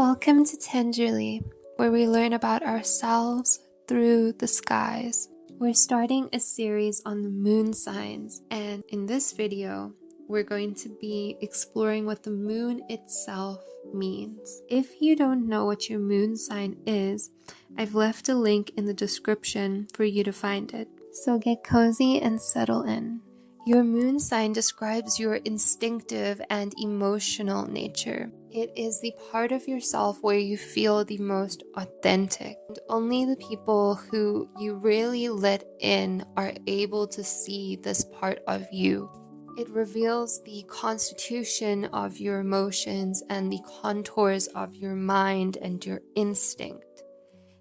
Welcome to Tenderly, where we learn about ourselves through the skies. We're starting a series on the moon signs, and in this video, we're going to be exploring what the moon itself means. If you don't know what your moon sign is, I've left a link in the description for you to find it. So get cozy and settle in. Your moon sign describes your instinctive and emotional nature. It is the part of yourself where you feel the most authentic. And only the people who you really let in are able to see this part of you. It reveals the constitution of your emotions and the contours of your mind and your instinct,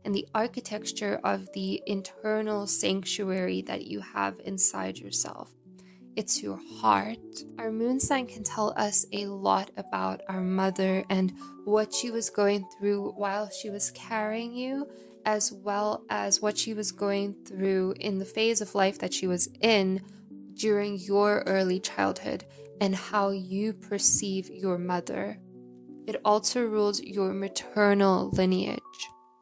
and the architecture of the internal sanctuary that you have inside yourself. It's your heart. Our moon sign can tell us a lot about our mother and what she was going through while she was carrying you, as well as what she was going through in the phase of life that she was in during your early childhood and how you perceive your mother. It also rules your maternal lineage.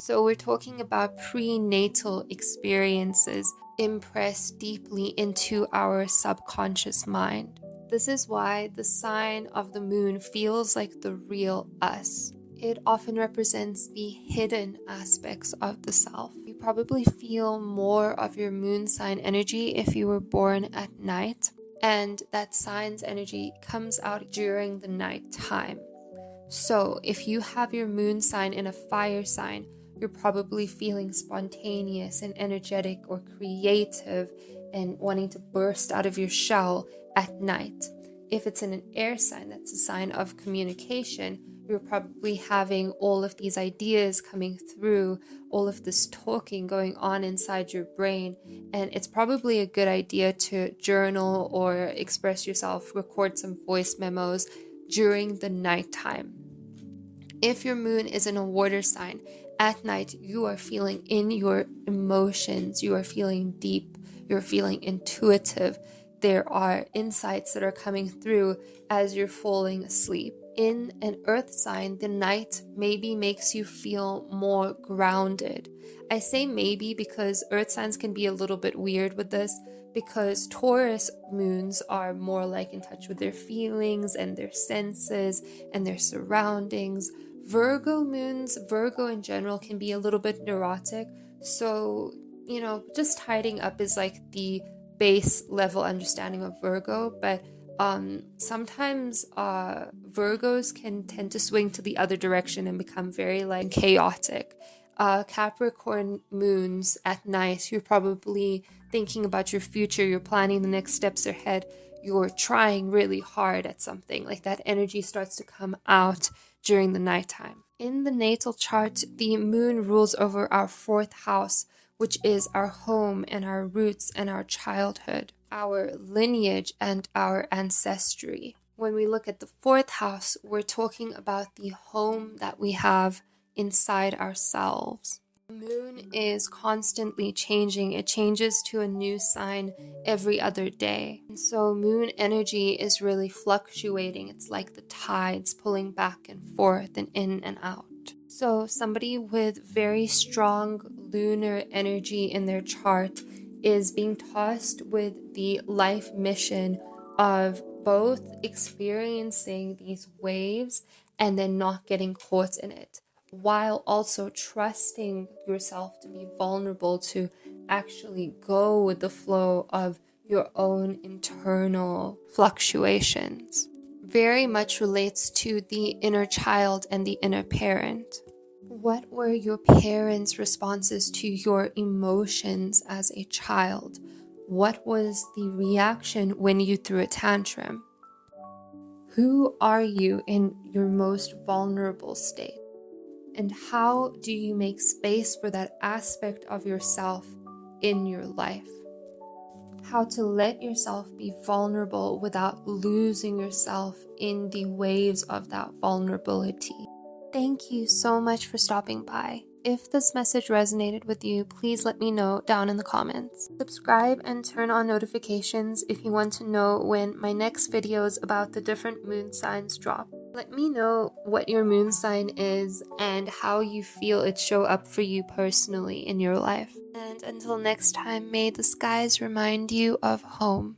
So we're talking about prenatal experiences impressed deeply into our subconscious mind. This is why the sign of the moon feels like the real us. It often represents the hidden aspects of the self. You probably feel more of your moon sign energy if you were born at night, and that sign's energy comes out during the night time. So if you have your moon sign in a fire sign, you're probably feeling spontaneous and energetic or creative and wanting to burst out of your shell at night. If it's in an air sign, that's a sign of communication, you're probably having all of these ideas coming through, all of this talking going on inside your brain, and it's probably a good idea to journal or express yourself, record some voice memos during the nighttime. If your moon is in a water sign, at night you are feeling in your emotions, you are feeling deep, you're feeling intuitive. There are insights that are coming through as you're falling asleep. In an earth sign, the night maybe makes you feel more grounded. I say maybe because earth signs can be a little bit weird with this, because Taurus moons are more like in touch with their feelings and their senses and their surroundings. Virgo moons, Virgo in general, can be a little bit neurotic. So, just tidying up is like the base level understanding of Virgo. But sometimes Virgos can tend to swing to the other direction and become very like chaotic. Capricorn moons at night, you're probably thinking about your future, you're planning the next steps ahead, you're trying really hard at something. Like that energy starts to come out during the nighttime. In the natal chart, the moon rules over our fourth house, which is our home and our roots and our childhood, our lineage and our ancestry. When we look at the fourth house, we're talking about the home that we have inside ourselves. The moon is constantly changing. It changes to a new sign every other day. And so moon energy is really fluctuating. It's like the tides pulling back and forth and in and out. So somebody with very strong lunar energy in their chart is being tossed with the life mission of both experiencing these waves and then not getting caught in it, while also trusting yourself to be vulnerable, to actually go with the flow of your own internal fluctuations. Very much relates to the inner child and the inner parent. What were your parents' responses to your emotions as a child? What was the reaction when you threw a tantrum? Who are you in your most vulnerable state? And how do you make space for that aspect of yourself in your life? How to let yourself be vulnerable without losing yourself in the waves of that vulnerability. Thank you so much for stopping by. If this message resonated with you, please let me know down in the comments. Subscribe and turn on notifications if you want to know when my next videos about the different moon signs drop. Let me know what your moon sign is and how you feel it show up for you personally in your life. And until next time, may the skies remind you of home.